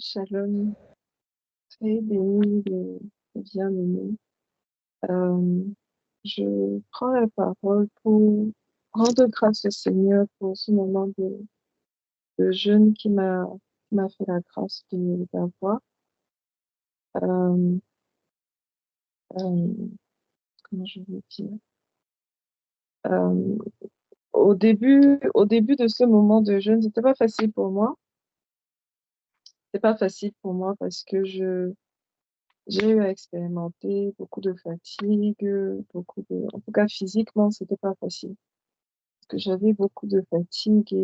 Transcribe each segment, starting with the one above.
Shalom, très béni de bien-aimé. Euh, je prends la parole pour rendre grâce au Seigneur pour ce moment de jeûne qui m'a fait la grâce d'avoir. Euh, euh, Comment je vais dire? Euh, au début de ce moment de jeûne, c'était pas facile pour moi. C'était pas facile pour moi parce que j'ai eu à expérimenter beaucoup de fatigue, en tout cas physiquement, c'était pas facile. Parce que j'avais beaucoup de fatigue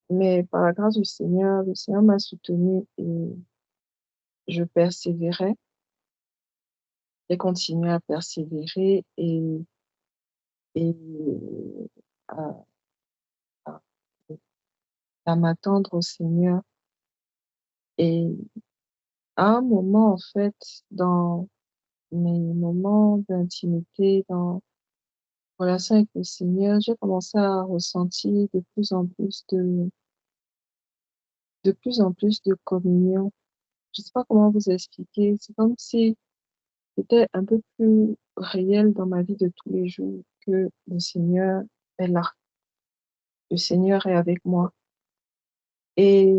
mais par la grâce du Seigneur, le Seigneur m'a soutenue et je persévérais. J'ai continué à persévérer et à, à, à m'attendre au Seigneur. Et à un moment, en fait, dans mes moments d'intimité, dans relation avec le Seigneur, j'ai commencé à ressentir de plus en plus de communion. Je sais pas comment vous expliquer. C'est comme si c'était un peu plus réel dans ma vie de tous les jours que le Seigneur est là. Le Seigneur est avec moi. Et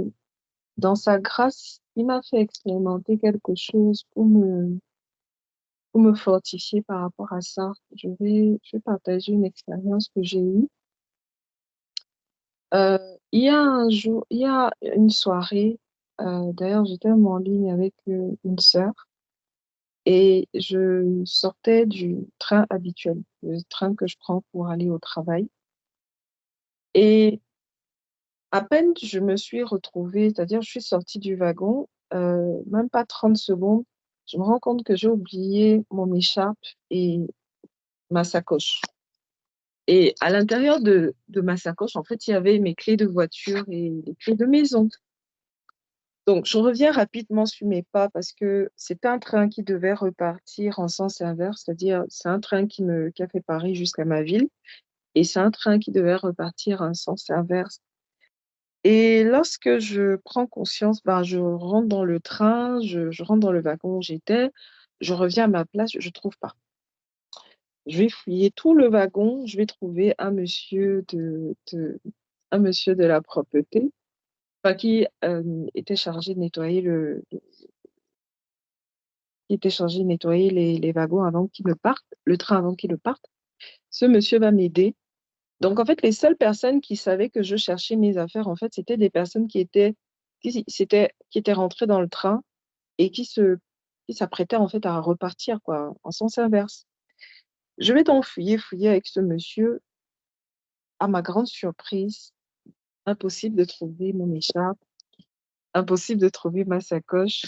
dans sa grâce, il m'a fait expérimenter quelque chose pour me fortifier par rapport à ça. Je vais partager une expérience que j'ai eue. Il y a un jour, il y a une soirée, d'ailleurs, j'étais en ligne avec une sœur et je sortais du train habituel, le train que je prends pour aller au travail. Et à peine je me suis retrouvée, c'est-à-dire je suis sortie du wagon, même pas 30 secondes, je me rends compte que j'ai oublié mon écharpe et ma sacoche. Et à l'intérieur de ma sacoche, en fait, il y avait mes clés de voiture et les clés de maison. Donc, je reviens rapidement sur mes pas parce que c'était un train qui devait repartir en sens inverse, c'est-à-dire c'est un train qui a fait Paris jusqu'à ma ville et c'est un train qui devait repartir en sens inverse. Et lorsque je prends conscience, ben, je rentre dans le train, je rentre dans le wagon où j'étais, je reviens à ma place, je trouve pas. Je vais fouiller tout le wagon, je vais trouver un monsieur de la propreté, enfin, était chargé de nettoyer qui était chargé de nettoyer les wagons avant qu'ils ne partent, le train avant qu'il ne parte. Ce monsieur va m'aider. Donc, en fait, les seules personnes qui savaient que je cherchais mes affaires, en fait, c'était des personnes qui étaient rentrées dans le train et qui s'apprêtaient, en fait, à repartir, quoi, en sens inverse. Je vais donc fouiller avec ce monsieur. À ma grande surprise, impossible de trouver mon écharpe, impossible de trouver ma sacoche.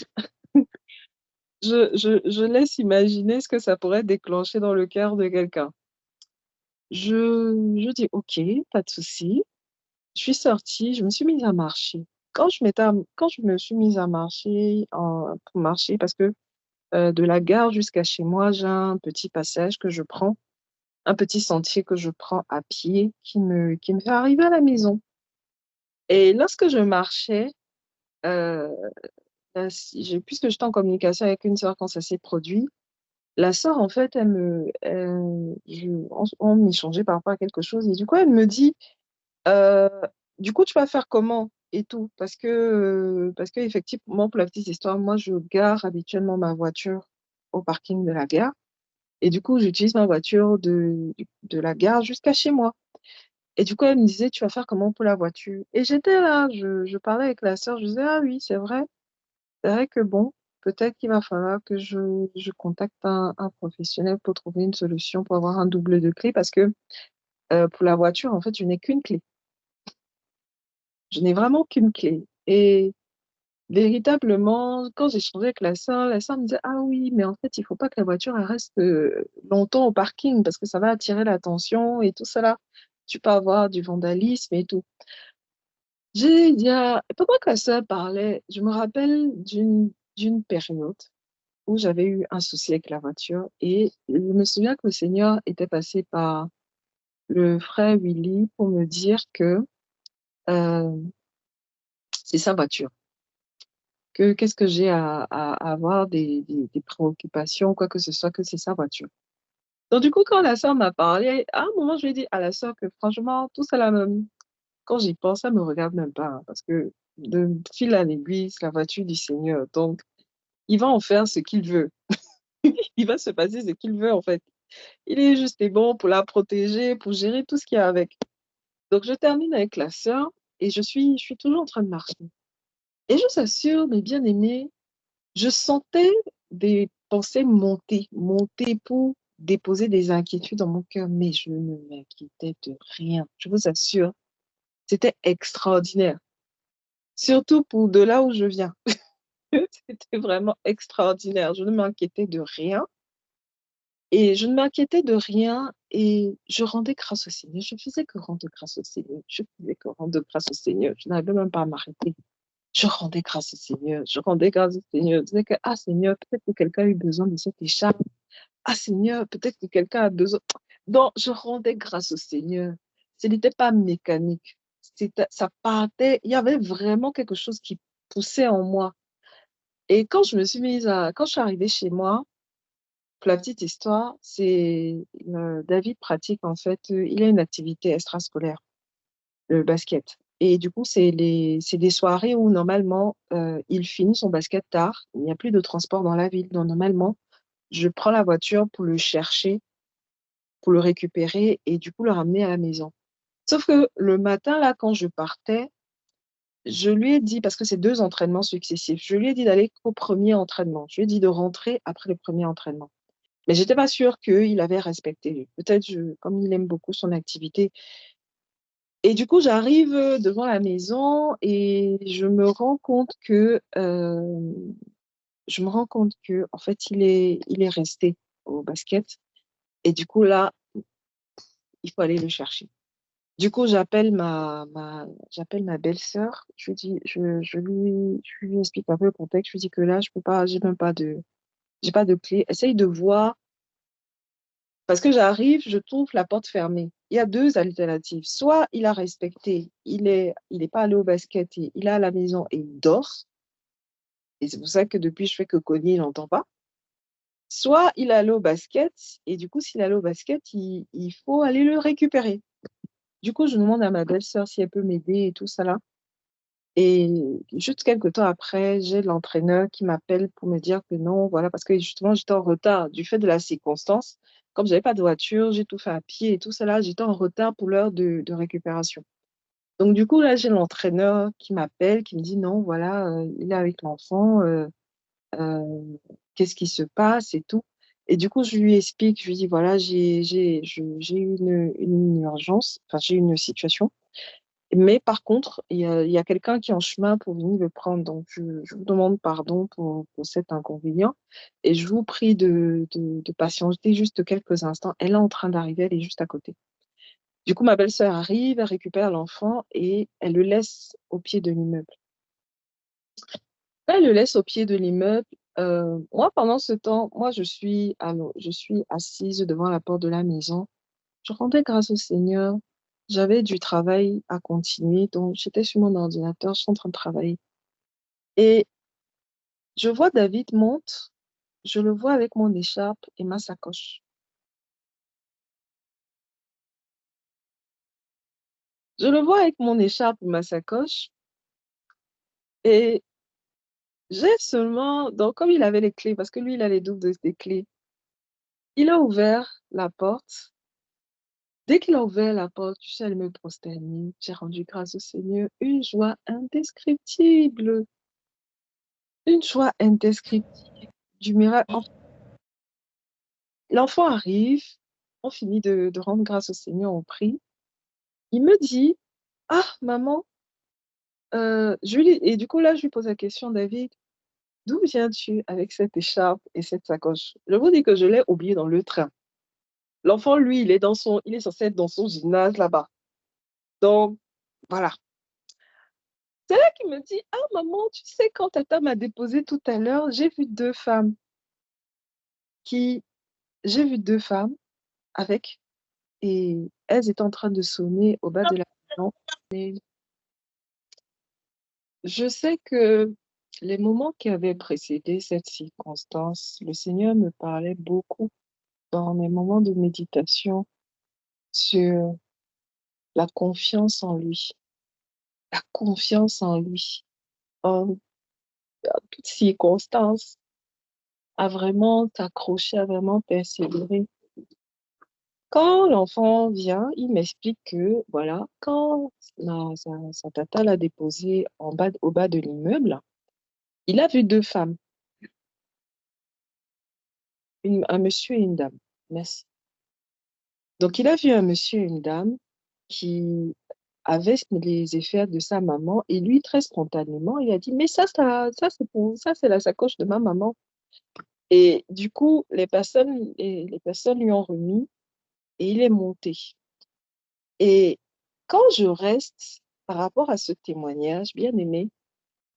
Je laisse imaginer ce que ça pourrait déclencher dans le cœur de quelqu'un. Je dis, OK, pas de souci. Je suis sortie, je me suis mise à marcher. Quand je me suis mise à marcher, pour marcher, parce que de la gare jusqu'à chez moi, j'ai un petit passage que je prends, un petit sentier que je prends à pied qui me fait arriver à la maison. Et lorsque je marchais, euh, puisque j'étais en communication avec une sœur quand ça s'est produit, la sœur, en fait, on échangeait par rapport à quelque chose, et du coup, elle me dit, Euh, du coup, tu vas faire comment et tout? Parce que effectivement, pour la petite histoire, moi, je gare habituellement ma voiture au parking de la gare. Et du coup, j'utilise ma voiture de la gare jusqu'à chez moi. Et du coup, elle me disait, tu vas faire comment pour la voiture? Et j'étais là, je parlais avec la sœur, je disais, ah oui, c'est vrai. C'est vrai que bon, peut-être qu'il va falloir que je contacte un professionnel pour trouver une solution pour avoir un double de clé parce que pour la voiture, en fait, je n'ai qu'une clé. Je n'ai vraiment qu'une clé. Et véritablement, quand j'ai changé avec la sœur me disait, ah oui, mais en fait, il faut pas que la voiture elle reste longtemps au parking parce que ça va attirer l'attention et tout cela. Tu peux avoir du vandalisme et tout. J'ai dit, pendant que la sœur parlait, je me rappelle d'une période où j'avais eu un souci avec la voiture et je me souviens que le Seigneur était passé par le frère Willy pour me dire que euh, c'est sa voiture. que qu'est-ce que j'ai à avoir des préoccupations, quoi que ce soit, que c'est sa voiture. Donc, du coup, quand la sœur m'a parlé, à un moment, je lui ai dit à la sœur que franchement, tout ça là, même, quand j'y pense, ça me regarde même pas, hein, parce que de fil à aiguille, c'est la voiture du Seigneur. Donc, il va en faire ce qu'il veut. Il va se passer ce qu'il veut, en fait. Il est juste et bon pour la protéger, pour gérer tout ce qu'il y a avec. Donc, je termine avec la sœur et je suis toujours en train de marcher. Et je vous assure, mes bien-aimés, je sentais des pensées monter, monter pour déposer des inquiétudes dans mon cœur, mais je ne m'inquiétais de rien. Je vous assure, c'était extraordinaire. Surtout pour de là où je viens. C'était vraiment extraordinaire. Je ne m'inquiétais de rien. Et je ne m'inquiétais de rien et je rendais grâce au Seigneur. Je faisais que rendre grâce au Seigneur. Je faisais que rendre grâce au Seigneur. Je n'arrivais même pas à m'arrêter. Je rendais grâce au Seigneur. Je rendais grâce au Seigneur. Je disais que, ah Seigneur, peut-être que quelqu'un a eu besoin de cette écharpe. Ah Seigneur, peut-être que quelqu'un a besoin. Donc, je rendais grâce au Seigneur. Ce n'était pas mécanique. Ça partait. Il y avait vraiment quelque chose qui poussait en moi. Et quand je suis arrivée chez moi, pour la petite histoire, c'est David pratique en fait, il a une activité extrascolaire, le basket. Et du coup, c'est des soirées où normalement, il finit son basket tard, il n'y a plus de transport dans la ville. Donc normalement, je prends la voiture pour le chercher, pour le récupérer et du coup le ramener à la maison. Sauf que le matin, là, quand je partais, je lui ai dit, parce que c'est 2 entraînements successifs, je lui ai dit d'aller qu'au premier entraînement. Je lui ai dit de rentrer après le premier entraînement. Mais j'étais pas sûre qu'il avait respecté. Peut-être, comme il aime beaucoup son activité. Et du coup, j'arrive devant la maison et je me rends compte que, en fait, il est resté au basket. Et du coup, là, il faut aller le chercher. Du coup, j'appelle ma belle-sœur. Je lui dis, je lui explique un peu le contexte. Je lui dis que là, je peux pas, j'ai pas de clé. Essaye de voir. Parce que j'arrive, je trouve la porte fermée. Il y a 2 alternatives. Soit il a respecté, il est pas allé au basket, il est à la maison et il dort. Et c'est pour ça que depuis, je fais que cogner, il n'entend pas. Soit il est allé au basket, et du coup, s'il est allé au basket, il faut aller le récupérer. Du coup, je demande à ma belle-sœur si elle peut m'aider et tout ça là. Et juste quelques temps après, j'ai l'entraîneur qui m'appelle pour me dire que non, voilà, parce que justement, j'étais en retard du fait de la circonstance. Comme j'avais pas de voiture, j'ai tout fait à pied et tout cela, j'étais en retard pour l'heure de récupération. Donc, du coup, là, j'ai l'entraîneur qui m'appelle, qui me dit non, voilà, il est avec l'enfant, euh, qu'est-ce qui se passe et tout. Et du coup, je lui explique, je lui dis voilà, j'ai eu une urgence, enfin, j'ai eu une situation. Mais par contre, il y a quelqu'un qui est en chemin pour venir le prendre. Donc, je vous demande pardon pour cet inconvénient. Et je vous prie de patienter juste quelques instants. Elle est en train d'arriver, elle est juste à côté. Du coup, ma belle-sœur arrive, elle récupère l'enfant et elle le laisse au pied de l'immeuble. Elle le laisse au pied de l'immeuble. Moi, pendant ce temps, moi, je suis assise devant la porte de la maison. Je rendais grâce au Seigneur. J'avais du travail à continuer, donc j'étais sur mon ordinateur, je suis en train de travailler. Et je vois David monte, je le vois avec mon écharpe et ma sacoche. Je le vois avec mon écharpe et ma sacoche et donc comme il avait les clés, parce que lui, il a les doubles des clés, il a ouvert la porte. Dès qu'il a ouvert la porte, je suis allée me prosterner, j'ai rendu grâce au Seigneur, une joie indescriptible, une joie indescriptible du miracle. L'enfant arrive, on finit de rendre grâce au Seigneur, on prie. Il me dit, ah, maman, et du coup, là, je lui pose la question, David, d'où viens-tu avec cette écharpe et cette sacoche? Je vous dis que je l'ai oublié dans le train. L'enfant, lui, il est censé être dans son gymnase là-bas. Donc, voilà. C'est là qu'il me dit, ah, maman, tu sais, quand tata m'a déposé tout à l'heure, qui, j'ai vu 2 femmes avec, et elles étaient en train de sonner au bas de la maison. Je sais que Les moments qui avaient précédé cette circonstance, le Seigneur me parlait beaucoup dans mes moments de méditation sur la confiance en lui, la confiance en lui, en toutes circonstances, à vraiment t'accrocher, à vraiment persévérer. Quand l'enfant vient, il m'explique que, voilà, quand sa tata l'a déposé au bas de l'immeuble, il a vu deux femmes, un monsieur et une dame. Merci. Donc, il a vu un monsieur et une dame qui avaient les effets de sa maman et lui, très spontanément, il a dit, mais ça, c'est la sacoche de ma maman. Et du coup, les personnes lui ont remis et il est monté. Et quand je reste par rapport à ce témoignage, bien aimé,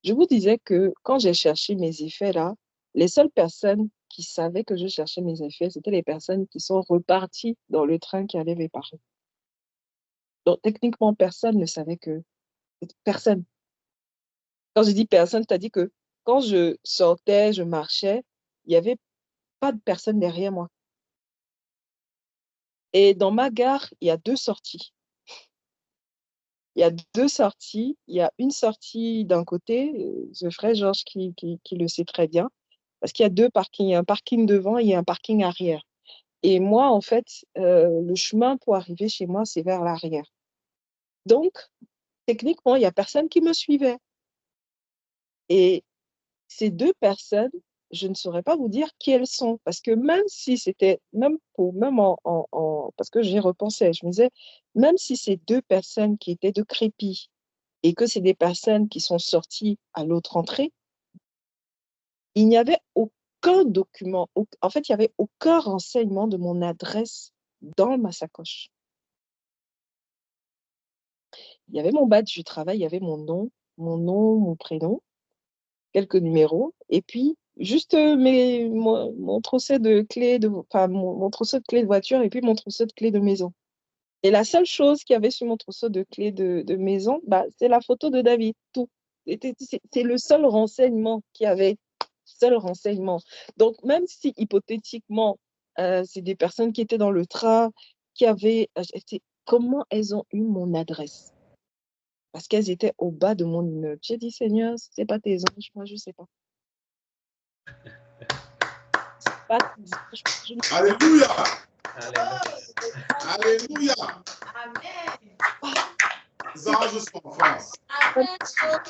je vous disais que quand j'ai cherché mes effets là, les seules personnes qui savaient que je cherchais mes effets, c'était les personnes qui sont reparties dans le train qui allait vers Paris. Donc techniquement, personne ne savait que... Personne. Quand je dis personne, c'est-à-dire que quand je sortais, je marchais, il n'y avait pas de personne derrière moi. Et dans ma gare, il y a deux sorties. Il y a deux sorties. Il y a une sortie d'un côté, ce frère Georges qui le sait très bien, parce qu'il y a deux parkings. Il y a un parking devant et il y a un parking arrière. Et moi, en fait, le chemin pour arriver chez moi, c'est vers l'arrière. Donc, techniquement, il n'y a personne qui me suivait. Et ces deux personnes, je ne saurais pas vous dire qui elles sont, parce que même si c'était, parce que j'y repensais, je me disais, même si ces deux personnes qui étaient de Crépy et que c'est des personnes qui sont sorties à l'autre entrée, il n'y avait aucun document, en fait, il n'y avait aucun renseignement de mon adresse dans ma sacoche. Il y avait mon badge du travail, il y avait mon prénom, quelques numéros, et puis juste mon trousseau de clés enfin, mon trousseau de clés de voiture et puis mon trousseau de clés de maison. Et la seule chose qu'il y avait sur mon trousseau de clés de maison, bah, c'est la photo de David, tout. C'est le seul renseignement qu'il y avait, seul renseignement. Donc, même si hypothétiquement, c'est des personnes qui étaient dans le train, qui avaient, comment elles ont eu mon adresse? Parce qu'elles étaient au bas de mon immeuble. J'ai dit, Seigneur, c'est pas tes anges, moi je sais pas. Pas tes anges, je ne sais Alléluia. Alléluia. Alléluia. Amen. Les anges sont en France. pas.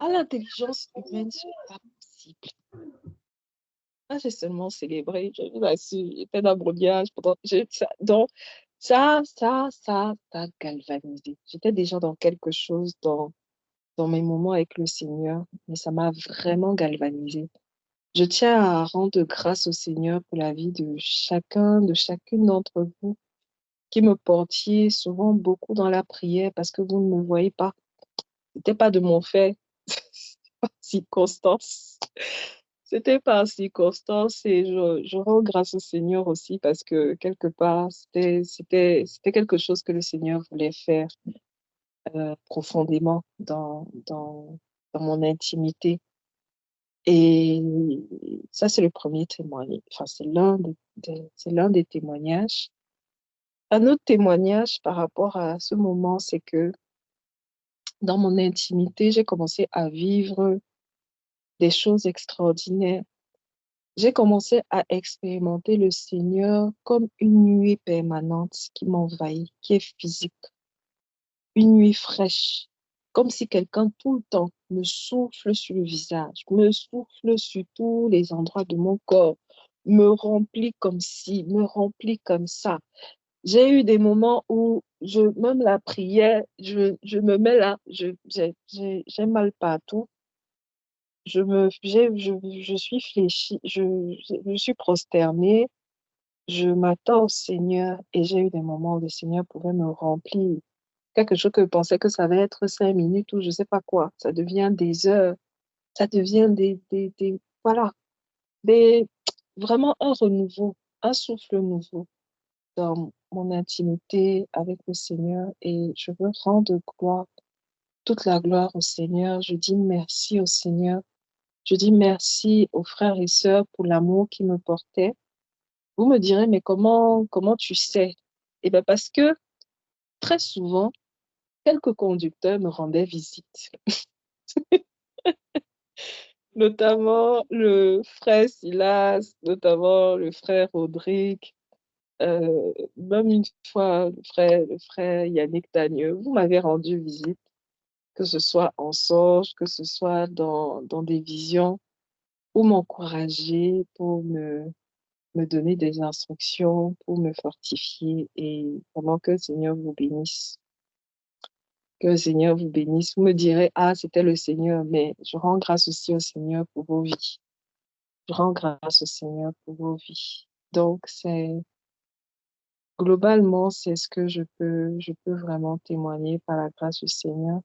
À l'intelligence humaine, ce n'est pas possible. Moi, j'ai seulement célébré, je vous assure, j'étais dans le brouillage. Donc, ça a galvanisé. J'étais déjà dans quelque chose dans mes moments avec le Seigneur, mais ça m'a vraiment galvanisé. Je tiens à rendre grâce au Seigneur pour la vie de chacune d'entre vous qui me portiez souvent beaucoup dans la prière parce que vous ne me voyez pas. C'était pas de mon fait, circonstance. C'était par circonstance et je rends grâce au Seigneur aussi parce que quelque part, c'était quelque chose que le Seigneur voulait faire profondément dans mon intimité. Et ça, c'est le premier témoignage. Enfin, c'est l'un des témoignages. Un autre témoignage par rapport à ce moment, c'est que dans mon intimité, j'ai commencé à vivre des choses extraordinaires. J'ai commencé à expérimenter le Seigneur comme une nuée permanente qui m'envahit, qui est physique, une nuée fraîche, comme si quelqu'un tout le temps me souffle sur le visage, me souffle sur tous les endroits de mon corps, me remplit comme ci, me remplit comme ça. J'ai eu des moments où même la prière, je me mets là, j'ai mal partout. Je suis fléchie, je suis prosternée, je m'attends au Seigneur et j'ai eu des moments où le Seigneur pouvait me remplir. Quelque chose que je pensais que ça allait être 5 minutes ou je sais pas quoi. Ça devient des heures, ça devient voilà, des, vraiment un renouveau, un souffle nouveau. dans mon intimité avec le Seigneur et je veux rendre gloire, toute la gloire au Seigneur. Je dis merci au Seigneur. Je dis merci aux frères et sœurs pour l'amour qu'ils me portaient. Vous me direz, mais comment tu sais? Eh bien, parce que très souvent, quelques conducteurs me rendaient visite, notamment le frère Silas, notamment le frère Audric, même une fois le frère Yannick Dagneux. Vous m'avez rendu visite, que ce soit en songe, que ce soit dans des visions, pour m'encourager, pour me donner des instructions, pour me fortifier et vraiment que le Seigneur vous bénisse. Que le Seigneur vous bénisse. Vous me direz, ah, c'était le Seigneur, mais je rends grâce aussi au Seigneur pour vos vies. Je rends grâce au Seigneur pour vos vies. Donc, globalement, c'est ce que je peux vraiment témoigner par la grâce du Seigneur.